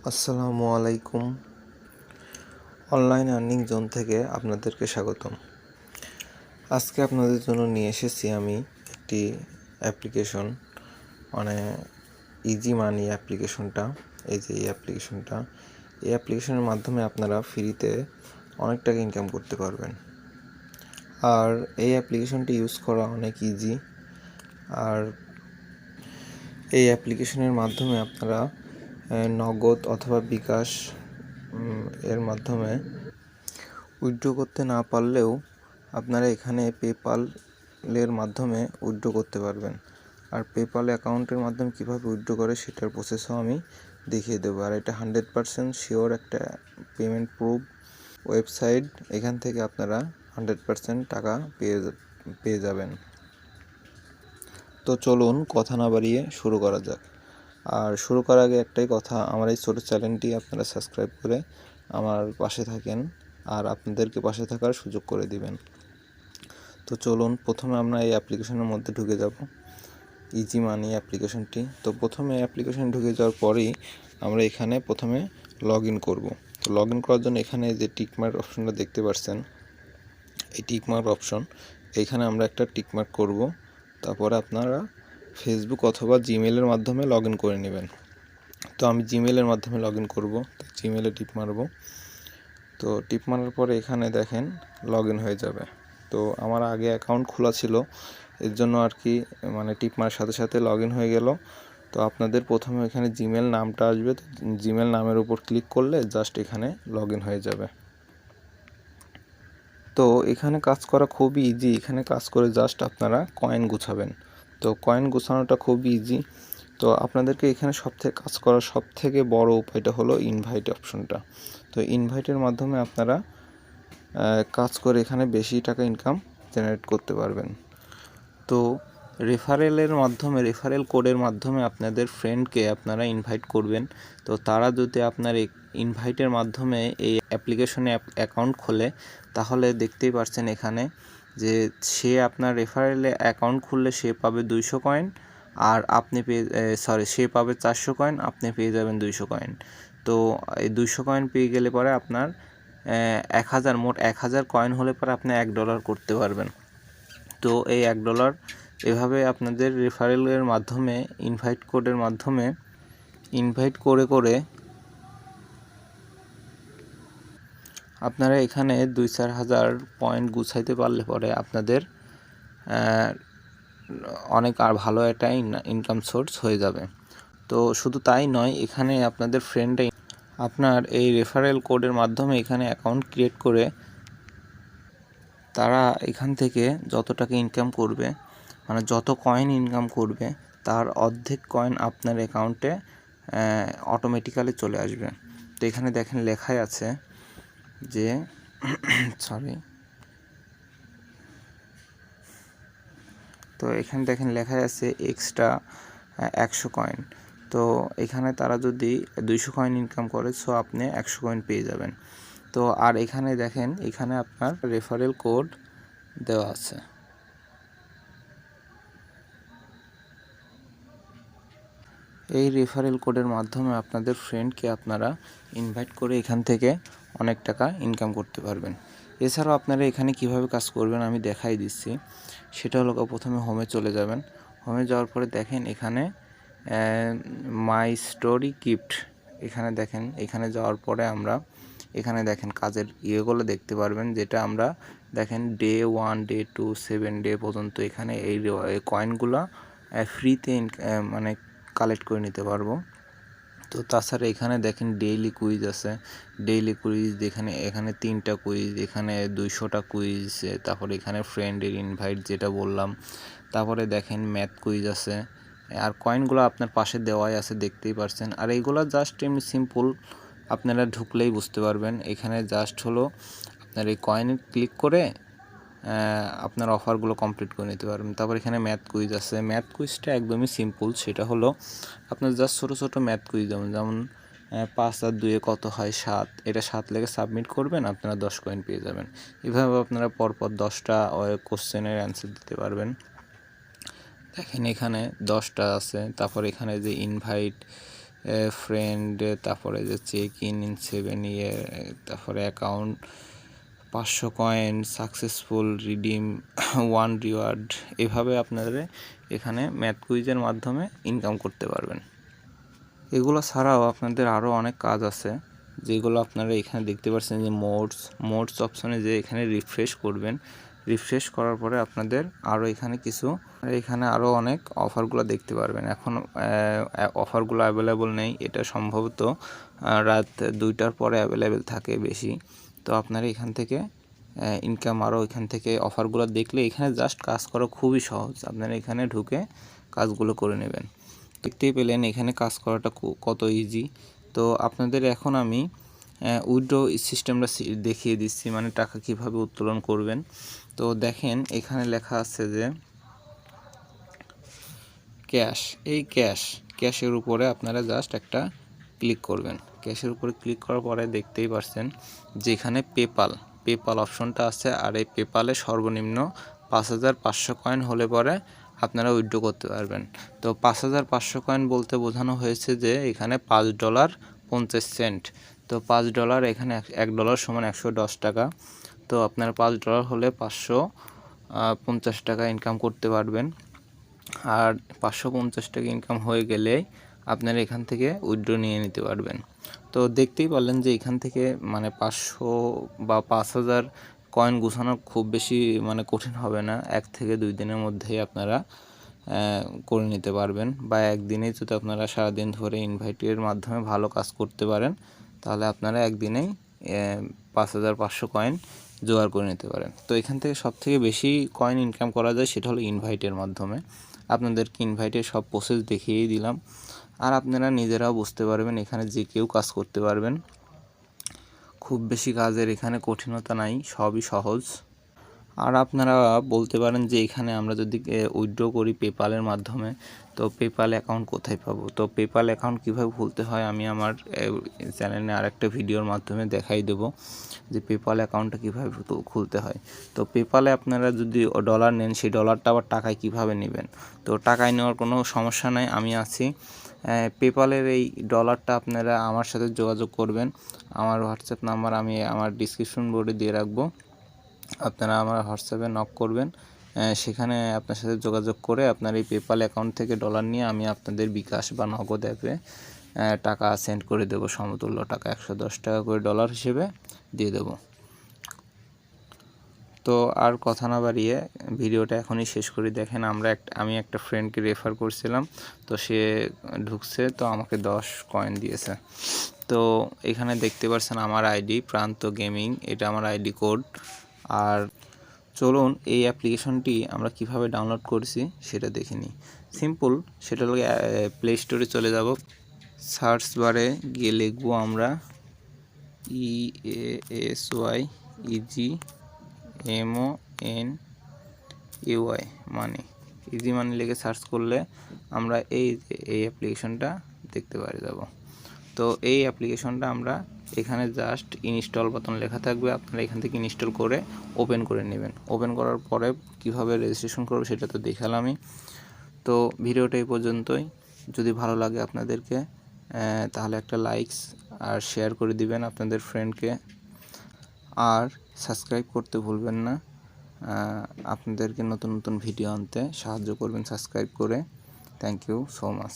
আসসালামু আলাইকুম। Online earning zone থেকে আপনাদেরকে স্বাগতম। আজকে আপনাদের জন্য নিয়ে এসেছি আমি একটি অ্যাপ্লিকেশন, মানে ইজি মানি অ্যাপ্লিকেশনটা। এই যে এই অ্যাপ্লিকেশনের মাধ্যমে আপনারা ফ্রিতে অনেক টাকা ইনকাম করতে পারবেন। আর এই অ্যাপ্লিকেশনটি ইউজ করা অনেক ইজি। আর এই অ্যাপ্লিকেশনের মাধ্যমে আপনারা নগদ অথবা বিকাশ এর মাধ্যমে উইথড্র করতে না পারলেও আপনারা এখানে পেপ্যালের মাধ্যমে উইথড্র করতে পারবেন। আর পেপ্যাল অ্যাকাউন্টের মাধ্যমে কীভাবে উইথড্র করে সেটার প্রসেসও আমি দেখিয়ে দেবো। আর এটা 100% শিওর একটা পেমেন্ট প্রুফ ওয়েবসাইট। এখান থেকে আপনারা 100% টাকা পেয়ে যাবেন। তো চলুন কথা না বাড়িয়ে শুরু করা যাক। আর শুরু করার আগে একটাই কথা, আমার এই ছোটো চ্যানেলটি আপনারা সাবস্ক্রাইব করে আমার পাশে থাকেন আর আপনাদেরকে পাশে থাকার সুযোগ করে দিবেন। তো চলুন প্রথমে আমরা এই অ্যাপ্লিকেশনের মধ্যে ঢুকে যাব, ইজি মানি অ্যাপ্লিকেশনটি। তো প্রথমে অ্যাপ্লিকেশন ঢুকে যাওয়ার পরেই আমরা এখানে প্রথমে লগ ইন করবো। তো লগ ইন করার জন্য এখানে যে টিকমার্ক অপশনটা দেখতে পাচ্ছেন, এই টিকমার্ক অপশন, এইখানে আমরা একটা টিকমার্ক করব। তারপরে আপনারা ফেসবুক অথবা জিমেলের মাধ্যমে লগ ইন করে নেবেন। তো আমি জিমেলের মাধ্যমে লগ ইন করবো, তো জিমেলে টিপ মারব। তো টিপ মারার পরে এখানে দেখেন লগ ইন হয়ে যাবে। তো আমার আগে অ্যাকাউন্ট খোলা ছিল, এর জন্য আর কি মানে টিপ মারার সাথে সাথে লগ ইন হয়ে গেল। তো আপনাদের প্রথমে এখানে জিমেল নামটা আসবে, তো জিমেল নামের উপর ক্লিক করলে জাস্ট এখানে লগ ইন হয়ে যাবে। তো এখানে কাজ করা খুবই ইজি। এখানে কাজ করে জাস্ট আপনারা কয়েন গুছাবেন। তো কয়েন গুছানোটা খুবই ইজি। তো আপনাদেরকে এখানে কাজ করার সবথেকে বড় উপায়টা হলো ইনভাইট অপশনটা। তো ইনভাইটের মাধ্যমে আপনারা কাজ করে এখানে বেশি টাকা ইনকাম জেনারেট করতে পারবেন। তো রেফারেল কোডের মাধ্যমে আপনাদের ফ্রেন্ডকে আপনারা ইনভাইট করবেন। তো তারা যদি আপনার ইনভাইটের মাধ্যমে এই অ্যাপ্লিকেশনে অ্যাকাউন্ট খোলে, তাহলে দেখতেই পাচ্ছেন এখানে যে সে আপনার রেফারেলে অ্যাকাউন্ট খুললে সে পাবে 200 কয়েন, আর আপনি সে পাবে 400 কয়েন, আপনি পেয়ে যাবেন 200 কয়েন। তো এই 200 কয়েন পেয়ে গেলে পরে আপনার 1000 মোট 1000 কয়েন হলে পরে আপনি $1 করতে পারবেন। তো এই $1 এভাবে আপনাদের রেফারেলের মাধ্যমে ইনভাইট কোডের মাধ্যমে ইনভাইট করে আপনারা এখানে 2-4 হাজার পয়েন্ট গুছাইতে পারলে পরে আপনাদের অনেক আর ভালো একটা ইনকাম সোর্স হয়ে যাবে। তো শুধু তাই নয়, এখানে আপনাদের ফ্রেন্ডে আপনার এই রেফারেল কোডের মাধ্যমে এখানে অ্যাকাউন্ট ক্রিয়েট করে তারা এখান থেকে যত টাকা ইনকাম করবে, মানে যত কয়েন ইনকাম করবে, তার অর্ধেক কয়েন আপনার অ্যাকাউন্টে অটোমেটিক্যালি চলে আসবে। তো এখানে দেখেন লেখাই আছে যে তো এখানে দেখেন লেখাই আছে এক্সট্রা 100 কয়েন। তো এখানে তারা যদি 200 কয়েন ইনকাম করে, সো আপনি 100 কয়েন পেয়ে যাবেন। তো আর এখানে দেখেন, এখানে আপনার রেফারেল কোড দেওয়া আছে। এই রেফারেল কোডের মাধ্যমে আপনাদের ফ্রেন্ডকে আপনারা ইনভাইট করে এখান থেকে অনেক টাকা ইনকাম করতে পারবেন। এছাড়াও আপনারা এখানে কিভাবে কাজ করবেন আমি দেখাই দিচ্ছি। সেটা হলো, প্রথমে হোমে চলে যাবেন। হোমে যাওয়ার পরে দেখেন এখানে মাই স্টোরি গিফট, এখানে দেখেন, এখানে যাওয়ার পরে আমরা এখানে দেখেন কাজের ইয়েগুলো দেখতে পারবেন, যেটা আমরা দেখেন ডে 1, ডে 2, 7 ডে পর্যন্ত এখানে এই কয়েনগুলো ফ্রিতে মানে কালেক্ট করে নিতে পারবো। তো তাছাড়া এখানে দেখেন ডেইলি কুইজ আছে। ডেইলি কুইজ এখানে 3টা কুইজ, এখানে 200টা কুইজ, তারপরে এখানে ফ্রেন্ডের ইনভাইট যেটা বললাম, তারপরে দেখেন ম্যাথ কুইজ আছে। আর কয়েনগুলো আপনার পাশে দেওয়াই আছে, দেখতেই পারছেন। আর এইগুলো জাস্ট এমনি সিম্পল, আপনারা ঢুকলেই বুঝতে পারবেন। এখানে জাস্ট হলো আপনার এই কয়েনে ক্লিক করে আপনার অফারগুলো কমপ্লিট করে নিতে পারবেন। তারপর এখানে ম্যাথ কুইজ আছে। ম্যাথ কুইজটা একদমই সিম্পল, সেটা হলো আপনার জাস্ট ছোটো ম্যাথ কুইজ, যেমন 5 আর 2 কত হয় 7, এটা 7 লেগে সাবমিট করবেন, আপনারা 10 কয়েন পেয়ে যাবেন। এভাবে আপনারা পরপর 10টা কোশ্চেনের অ্যান্সার দিতে পারবেন। দেখেন এখানে 10টা আছে। তারপর এখানে যে ইনভাইট ফ্রেন্ড, তারপরে যে চেক ইন 7 ইয়ার, তারপরে account, 500 coin, successful redeem, 1 reward. এভাবে আপনাদের এখানে ম্যাথ কুইজের মাধ্যমে ইনকাম করতে পারবেন। এগুলো ছাড়াও আপনাদের আরও অনেক কাজ আছে, যেগুলো আপনারা এখানে দেখতে পাচ্ছেন যে মোডস অপশনে যে এখানে রিফ্রেশ করবেন। রিফ্রেশ করার পরে আপনাদের আরও এখানে আরও অনেক অফারগুলো দেখতে পারবেন। এখন অফারগুলো অ্যাভেলেবল নেই, এটা সম্ভবত রাত 2টার পরে অ্যাভেলেবেল থাকে বেশি। তো আপনারা এখান থেকে ইনকাম আরও এখান থেকে অফারগুলো দেখলে এখানে জাস্ট কাজ করা খুবই সহজ। আপনারা এখানে ঢুকে কাজগুলো করে নেবেন। দেখতেই পেলেন এখানে কাজ করাটা কত ইজি। তো আপনাদের এখন আমি উইথড্র সিস্টেমটা দেখিয়ে দিচ্ছি, মানে টাকা কিভাবে উত্তোলন করবেন। তো দেখেন এখানে লেখা আছে যে ক্যাশের উপরে আপনারা জাস্ট একটা ক্লিক করবেন। ক্যাশের উপরে ক্লিক করার পরে দেখতেই পাচ্ছেন যে এখানে পেপাল অপশনটা আছে, আর এই পেপালে সর্বনিম্ন 5500 কয়েন হলে পরে আপনারা উইথড্র করতে পারবেন। তো 5500 কয়েন বলতে বোঝানো হয়েছে যে এখানে $5.50। তো $5 এখানে $1 সমান 110 টাকা। তো আপনারা $5 হলে 550 টাকা ইনকাম করতে পারবেন। আর 550 টাকা ইনকাম হয়ে গেলেই আপনারা এখান থেকে উইথড্র নিয়ে নিতে পারবেন। তো দেখতেই পারলেন যে এখান থেকে মানে 500 বা 5000 কয়েন গুছানো খুব বেশি মানে কঠিন হবে না। 1 থেকে 2 দিনের মধ্যেই আপনারা করে নিতে পারবেন, বা একদিনেই যদি আপনারা সারাদিন ধরে ইনভাইটের মাধ্যমে ভালো কাজ করতে পারেন তাহলে আপনারা একদিনেই 5500 কয়েন জোগাড় করে নিতে পারেন। তো এখান থেকে সবথেকে বেশি কয়েন ইনকাম করা যায় সেটা হলো ইনভাইটের মাধ্যমে। আপনাদেরকে ইনভাইটের সব প্রসেস দেখিয়েই দিলাম, আর আপনারা নিজেরাও বুঝতে পারবেন, এখানে যে কেউ কাজ করতে পারবেন। খুব বেশি কাজের এখানে কঠিনতা নাই, সবই সহজ। আর আপনারা বলতে পারেন যে এখানে আমরা যদি উইথড্র করি পেপালের মাধ্যমে, তো পেপাল অ্যাকাউন্ট কোথায় পাবো? তো পেপাল অ্যাকাউন্ট কীভাবে খুলতে হয় আমি আমার চ্যানেলে আরেকটা ভিডিওর মাধ্যমে দেখাই দেবো যে পেপাল অ্যাকাউন্টটা কীভাবে খুলতে হয়। তো পেপালে আপনারা যদি ডলার নেন, সেই ডলারটা আবার টাকায় কীভাবে নেবেন? তো টাকায় নেওয়ার কোনো সমস্যা নাই, আমি আছি। পেপালের এই ডলারটা আপনারা আমার সাথে যোগাযোগ করবেন। আমার হোয়াটসঅ্যাপ নাম্বার আমি আমার ডিসক্রিপশন বোর্ডে দিয়ে রাখবো। আপনারা আমার হোয়াটসঅ্যাপে নক করবেন, সেখানে আপনার সাথে যোগাযোগ করে আপনার এই পেপাল অ্যাকাউন্ট থেকে ডলার নিয়ে আমি আপনাদের বিকাশ বা নগদ অ্যাপে টাকা সেন্ড করে দেবো। সমতুল্য টাকা 110 টাকা করে ডলার হিসেবে দিয়ে দেব। তো আর কথা না বাড়িয়ে ভিডিওটা এখনই শেষ করি। দেখেন আমি একটা ফ্রেন্ডকে রেফার করছিলাম, তো সে ঢুকছে, তো আমাকে 10 কয়েন দিয়েছে। তো এখানে দেখতে পাচ্ছেন আমার আইডি প্রান্ত গেমিং, এটা আমার আইডি কোড। আর চলুন এই অ্যাপ্লিকেশনটি আমরা কিভাবে ডাউনলোড করেছি সেটা দেখে নিই। সিম্পল, সেটা হলো প্লে স্টোরে চলে যাব। সার্চ বারে গিয়ে লিখবো আমরা EASYEGMONEY মানে ইজি মানি লিখে সার্চ করলে আমরা এই অ্যাপ্লিকেশনটা দেখতে পারে যাব। তো এই অ্যাপ্লিকেশনটা আমরা এখানে জাস্ট ইনস্টল বাটন লেখা থাকবে, আপনারা এখান থেকে ইনস্টল করে ওপেন করে নেবেন। ওপেন করার পরে কিভাবে রেজিস্ট্রেশন করব সেটা তো দেখালামই। তো ভিডিওটা এই পর্যন্তই। যদি ভালো লাগে আপনাদেরকে তাহলে একটা লাইকস আর শেয়ার করে দিবেন আপনাদের ফ্রেন্ডকে, আর সাবস্ক্রাইব করতে ভুলবেন না। আপনাদেরকে নতুন নতুন ভিডিও আনতে সাহায্য করবেন সাবস্ক্রাইব করে। Thank you so much.